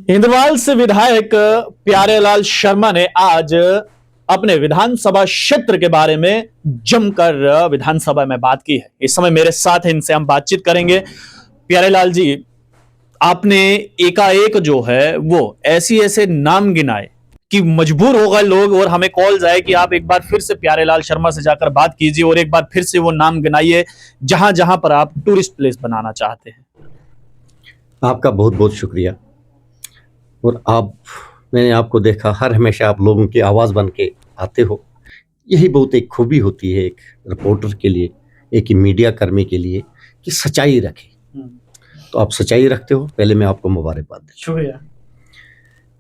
इंद्रवाल से विधायक प्यारेलाल शर्मा ने आज अपने विधानसभा क्षेत्र के बारे में जमकर विधानसभा में बात की है। इस समय मेरे साथ है, इनसे हम बातचीत करेंगे। प्यारेलाल जी, आपने एकाएक जो है वो ऐसी ऐसे नाम गिनाए कि मजबूर हो गए लोग और हमें कॉल जाए कि आप एक बार फिर से प्यारेलाल शर्मा से जाकर बात कीजिए और एक बार फिर से वो नाम गिनाइए जहां जहां पर आप टूरिस्ट प्लेस बनाना चाहते हैं। आपका बहुत बहुत शुक्रिया। और मैंने आपको देखा, हर हमेशा आप लोगों की आवाज़ बन के आते हो। यही बहुत एक खूबी होती है एक रिपोर्टर के लिए, एक मीडिया कर्मी के लिए, कि सच्चाई रखे। तो आप सच्चाई रखते हो, पहले मैं आपको मुबारकबाद देता हूं। शुक्रिया।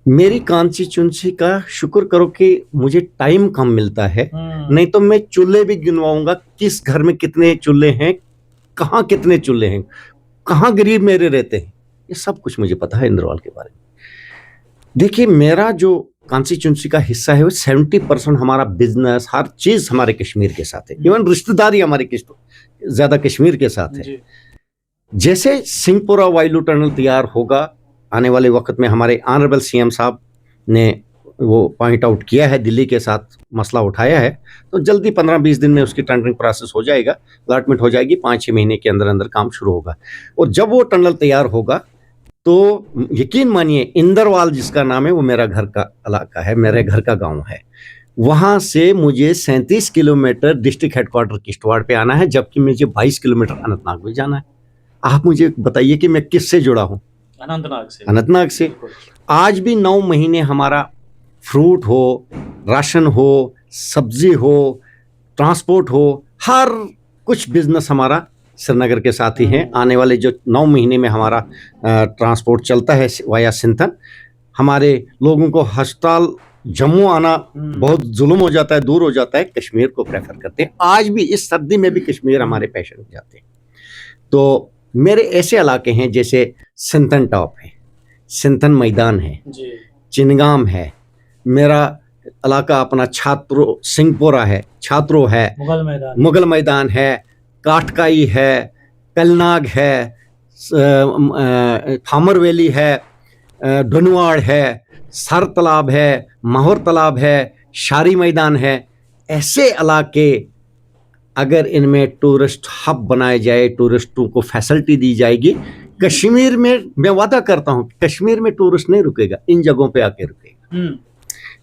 मेरी कॉन्स्टिट्यूंसी का शुक्र करो कि मुझे टाइम कम मिलता है, नहीं तो मैं चूल्हे भी गिनवाऊंगा, किस घर में कितने चूल्हे हैं, कहाँ कितने चूल्हे हैं, कहाँ गरीब मेरे रहते हैं, ये सब कुछ मुझे पता है इंद्रवाल के बारे में। देखिए, मेरा जो कॉन्स्टिट्यूंसी का हिस्सा है वो 70% हमारा बिजनेस, हर चीज हमारे कश्मीर के साथ है। इवन रिश्तेदारी हमारी ज्यादा कश्मीर के साथ है। जैसे सिंहपुरा वायलू टनल तैयार होगा आने वाले वक्त में, हमारे ऑनरेबल सीएम साहब ने वो पॉइंट आउट किया है, दिल्ली के साथ मसला उठाया है, तो जल्दी 15-20 दिन में उसकी टेंडरिंग प्रोसेस हो जाएगा, अलॉटमेंट हो जाएगी, 5-6 महीने के अंदर अंदर काम शुरू होगा। और जब वो टनल तैयार होगा तो यकीन मानिए, इंदरवाल जिसका नाम है वो मेरा घर का इलाका है, मेरे घर का गांव है। वहां से मुझे 37 किलोमीटर डिस्ट्रिक्ट हेडक्वार्टर किश्तवाड़ पे आना है, जबकि मुझे 22 किलोमीटर अनंतनाग में जाना है। आप मुझे बताइए कि मैं किससे जुड़ा हूँ? अनंतनाग से। आज भी 9 महीने हमारा फ्रूट हो, राशन हो, सब्जी हो, ट्रांसपोर्ट हो, हर कुछ बिजनेस हमारा श्रीनगर के साथ ही हैं। आने वाले जो 9 महीने में हमारा ट्रांसपोर्ट चलता है वाया सिंथन। हमारे लोगों को अस्पताल जम्मू आना बहुत जुल्म हो जाता है, दूर हो जाता है, कश्मीर को प्रेफर करते हैं। आज भी इस सर्दी में भी कश्मीर हमारे पेशेंट जाते हैं। तो मेरे ऐसे इलाके हैं जैसे सिंथन टॉप है, सिंथन मैदान है, चिनगाम है, मेरा इलाका अपना छात्रो सिंहपुरा है, छात्रो है, मुगल मैदान है, काटकाई है, कलनाग है, थामर वैली है, डनुआड़ है, सर तालाब है, माहौर तालाब है, शारी मैदान है। ऐसे इलाके अगर इनमें टूरिस्ट हब बनाए जाए, टूरिस्टों को फैसिलिटी दी जाएगी, कश्मीर में मैं वादा करता हूँ कश्मीर में टूरिस्ट नहीं रुकेगा, इन जगहों पे आके रुकेगा।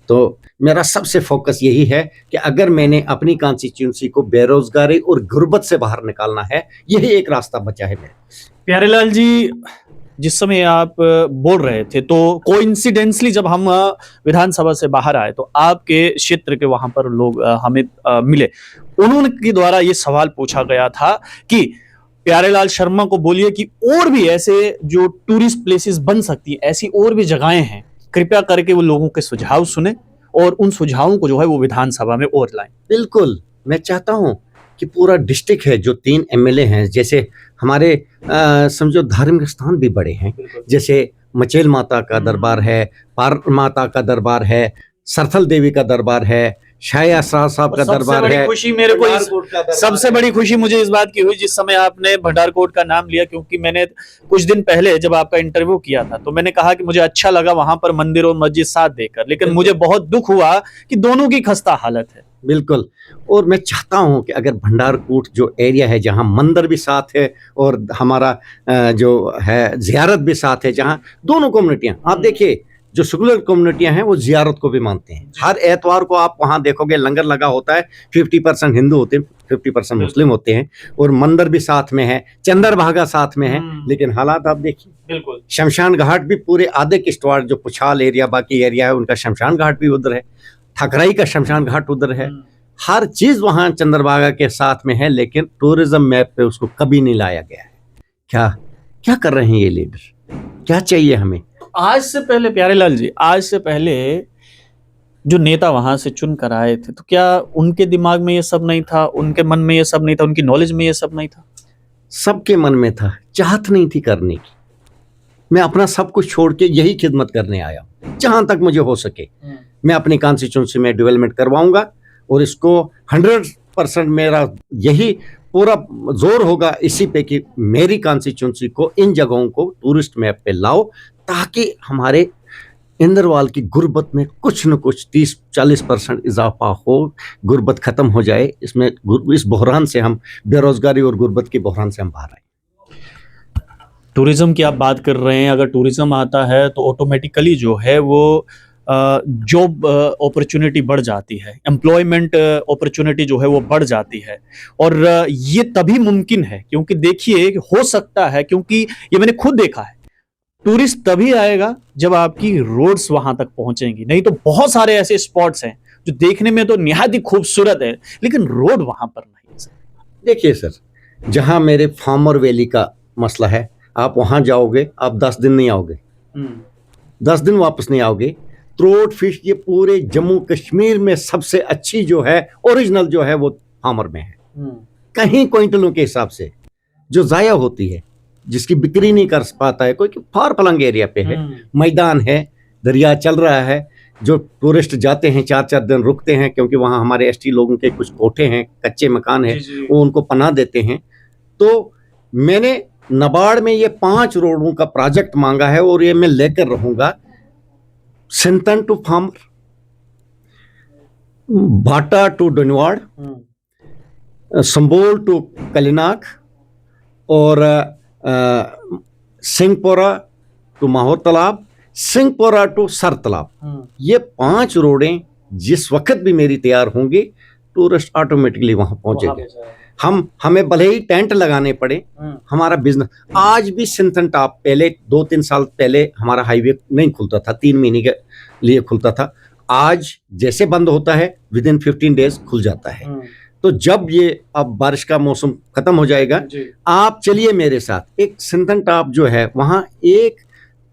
तो मेरा सबसे फोकस यही है कि अगर मैंने अपनी कॉन्स्टिट्यूंसी को बेरोजगारी और गुर्बत से बाहर निकालना है, यही एक रास्ता बचा है मेरे। प्यारेलाल जी, जिस समय आप बोल रहे थे तो कोइंसिडेंसली जब हम विधानसभा से बाहर आए तो आपके क्षेत्र के वहां पर लोग हमें मिले। उन्होंने द्वारा ये सवाल पूछा गया था कि प्यारेलाल शर्मा को बोलिए कि और भी ऐसे जो टूरिस्ट प्लेसेस बन सकती है, ऐसी और भी जगहें हैं, कृपया करके वो लोगों के सुझाव सुने और उन सुझावों को जो है वो विधानसभा में और लाएं। बिल्कुल, मैं चाहता हूं कि पूरा डिस्ट्रिक्ट है, जो 3 एमएलए हैं, जैसे हमारे समझो धार्मिक स्थान भी बड़े हैं, जैसे मचेल माता का दरबार है, पार माता का दरबार है, सरथल देवी का दरबार है, शाह असरार साहब का दरबार है। खुशी मेरे को सबसे बड़ी खुशी मुझे इस बात की हुई जिस समय आपने भंडारकोट का नाम लिया, क्योंकि मैंने कुछ दिन पहले जब आपका इंटरव्यू किया था तो मैंने कहा कि मुझे अच्छा लगा वहां पर मंदिर और मस्जिद साथ देखकर, लेकिन मुझे बहुत दुख हुआ कि दोनों की खस्ता हालत है। बिल्कुल, और मैं चाहता हूं कि अगर भंडारकोट जो एरिया है जहां मंदिर भी साथ है और हमारा जो है जियारत भी साथ है, जहां दोनों कम्युनिटियां, आप देखिए जो सेकुलर कम्युनिटियां हैं वो जियारत को भी मानते हैं। हर एतवार को आप वहां देखोगे लंगर लगा होता है, 50% हिंदू होते हैं, 50% मुस्लिम होते हैं, और मंदिर भी साथ में है, चंद्रभागा साथ में है। लेकिन हालात आप देखिए, बिल्कुल शमशान घाट भी पूरे आधे किश्तवाड़, जो पुछाल एरिया बाकी एरिया है उनका शमशान घाट भी उधर है, ठकराई का शमशान घाट उधर है, हर चीज वहां चंद्रभागा के साथ में है, लेकिन टूरिज्म मैप पे उसको कभी नहीं लाया गया है। क्या क्या कर रहे हैं ये लीडर? क्या चाहिए हमें? आज से पहले प्यारेलाल जी, आज से पहले जो नेता वहां से चुन कर आए थे तो क्या उनके दिमाग में ये सब नहीं था, उनके मन में ये सब नहीं था, उनकी नॉलेज में ये सब नहीं था? सबके मन में था, चाहत नहीं थी करने की। मैं अपना सब कुछ छोड़ के यही खिदमत करने आया हूं, जहां तक मुझे हो सके मैं अपनी कॉन्स्टिट्यूंसी में डेवलपमेंट करवाऊंगा, और इसको 100% मेरा यही पूरा जोर होगा इसी पे कि मेरी कॉन्स्टिट्यूंसी को, इन जगहों को टूरिस्ट मैप पे लाओ, ताकि हमारे इंदरवाल की गुर्बत में कुछ न कुछ 30-40% इजाफा हो, गुर्बत खत्म हो जाए। इस बहरान से हम, बेरोजगारी और गुर्बत के बहरान से हम बाहर आए। टूरिज्म की आप बात कर रहे हैं, अगर टूरिज्म आता है तो ऑटोमेटिकली जो है वो जॉब अपॉर्चुनिटी बढ़ जाती है, एम्प्लॉयमेंट अपॉर्चुनिटी जो है वो बढ़ जाती है। और ये तभी मुमकिन है क्योंकि देखिए हो सकता है, क्योंकि ये मैंने खुद देखा है, टूरिस्ट तभी आएगा जब आपकी रोड्स वहां तक पहुंचेंगी। नहीं तो बहुत सारे ऐसे स्पॉट्स हैं जो देखने में तो निहायत ही खूबसूरत है लेकिन रोड वहां पर नहीं है। देखिए सर, जहां मेरे फार्मर वैली का मसला है, आप वहां जाओगे, आप 10 दिन नहीं आओगे, 10 दिन वापस नहीं आओगे। थ्रोट फिश ये पूरे जम्मू कश्मीर में सबसे अच्छी जो है, ओरिजिनल जो है, वो फार्मर में है। कहीं क्विंटलों के हिसाब से जो जाया होती है, जिसकी बिक्री नहीं कर पाता है कोई, फार फलंग एरिया पे है, मैदान है, दरिया चल रहा है, जो टूरिस्ट जाते हैं 4-4 दिन रुकते हैं, क्योंकि वहाँ हमारे एसटी लोगों के कुछ कोठे हैं, कच्चे मकान है, वो उनको पनाह देते हैं। तो मैंने नबार्ड में ये 5 रोडों का प्रोजेक्ट मांगा है और ये मैं लेकर रहूंगा। सिंतन टू फार्मर, भाटा टू डनवाड़, संबोल टू कलिनाक और सिंहपोरा टू माहौर तालाब, सिंहपोरा टू सर तालाब। ये 5 रोडें जिस वक्त भी मेरी तैयार होंगी, टूरिस्ट ऑटोमेटिकली वहां पहुंचेंगे। हमें भले ही टेंट लगाने पड़े, हमारा बिजनेस आज भी सिंथन टॉप, पहले 2-3 साल पहले हमारा हाईवे नहीं खुलता था, 3 महीने के लिए खुलता था। आज जैसे बंद होता है विदिन 15 डेज खुल जाता है। तो जब ये अब बारिश का मौसम खत्म हो जाएगा, आप चलिए मेरे साथ। एक सिंथन टॉप जो है वहां एक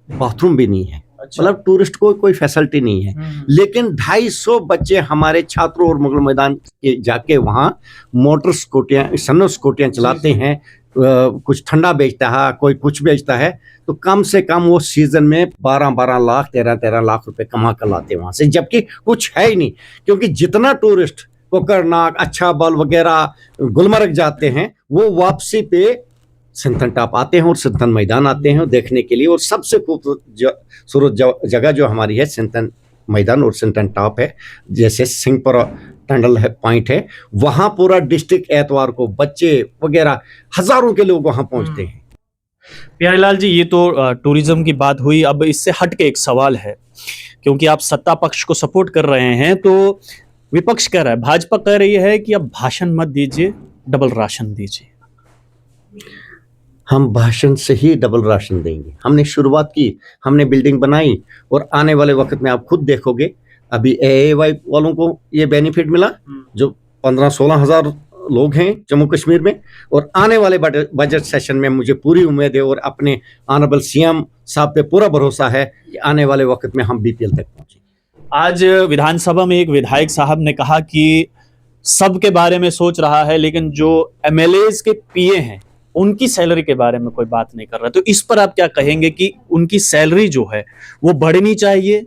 बाथरूम भी नहीं है, मतलब टूरिस्ट को कोई फैसिलिटी नहीं है, लेकिन 250 बच्चे हमारे छात्रों और मुगल मैदान के जाके वहाँ मोटर स्कूटियाँ, सनो स्कूटियाँ चलाते हैं। कुछ ठंडा बेचता है, कोई कुछ बेचता है, तो कम से कम वो सीजन में 12-12 लाख 13-13 लाख रुपए कमा कर लाते हैं वहां से, जबकि कुछ है ही नहीं। क्योंकि जितना टूरिस्ट कोकरनाग, अच्छा बल वगैरह, गुलमर्ग जाते हैं, वो वापसी पे सिंथन टॉप आते हैं और सिंथन मैदान आते हैं देखने के लिए। और सबसे खूबसूरत जगह जो हमारी है सिंथन मैदान और सिंथन टॉप है। जैसे सिंहपुरा टंडल है, पॉइंट है, वहां पूरा डिस्ट्रिक्ट एतवार को बच्चे वगैरह हजारों के लोग वहां पहुंचते हैं। प्यारेलाल जी, ये तो टूरिज्म की बात हुई। अब इससे हट के एक सवाल है, क्योंकि आप सत्ता पक्ष को सपोर्ट कर रहे हैं, तो विपक्ष कह रहा है, भाजपा कह रही है कि अब भाषण मत दीजिए, डबल राशन दीजिए। हम भाषण से ही डबल राशन देंगे। हमने शुरुआत की, हमने बिल्डिंग बनाई, और आने वाले वक्त में आप खुद देखोगे, अभी एएवाई वालों को ये बेनिफिट मिला, जो 15-16 हज़ार लोग हैं जम्मू कश्मीर में। और आने वाले बजट सेशन में मुझे पूरी उम्मीद है और अपने ऑनरेबल सीएम साहब पे पूरा भरोसा है कि आने वाले वक्त में हम बीपीएल तक पहुंचे। आज विधानसभा में एक विधायक साहब ने कहा कि सबके बारे में सोच रहा है, लेकिन जो एमएलएज के पीए हैं उनकी सैलरी के बारे में कोई बात नहीं कर रहा। तो इस पर आप क्या कहेंगे कि उनकी सैलरी जो है वो बढ़नी चाहिए?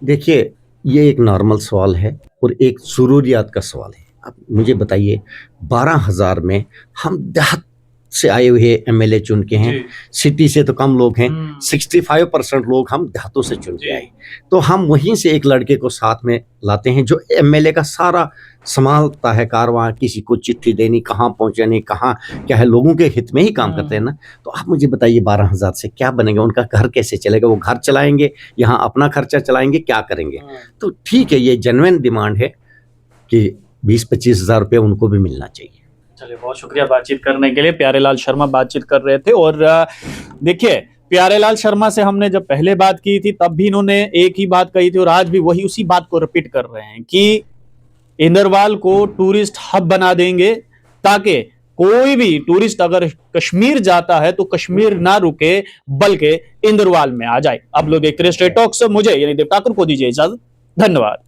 देखिए, ये एक नॉर्मल सवाल है और एक ज़रूरियात का सवाल है। अब मुझे बताइए, 12,000 में हम देहात से आए हुए एमएलए चुन के हैं, सिटी से तो कम लोग हैं, 65% लोग हम देहातों से चुन के आए। तो हम वहीं से एक लड़के को साथ में लाते हैं जो एमएलए का सारा संभालता है कारवां, किसी को चिट्ठी देनी, कहाँ पहुँचानी, कहाँ क्या है, लोगों के हित में ही काम करते हैं ना। तो आप मुझे बताइए 12,000 से क्या बनेगा, उनका घर कैसे चलेगा, वो घर चलाएंगे, यहाँ अपना खर्चा चलाएंगे, क्या करेंगे? तो ठीक है, ये जेन्युइन डिमांड है कि 20-25 हज़ार रुपये उनको भी मिलना चाहिए। चलिए, बहुत शुक्रिया बातचीत करने के लिए। प्यारेलाल शर्मा बातचीत कर रहे थे। और देखिए, प्यारेलाल शर्मा से हमने जब पहले बात की थी तब भी इन्होंने एक ही बात कही थी और आज भी वही उसी बात को रिपीट कर रहे हैं कि इंदरवाल को टूरिस्ट हब बना देंगे, ताकि कोई भी टूरिस्ट अगर कश्मीर जाता है तो कश्मीर ना रुके बल्कि इंदरवाल में आ जाए। आप लोग देखते रहिए स्ट्रेट टॉक्स। मुझे यानी देव ठाकुर को दीजिए इजाजत। धन्यवाद।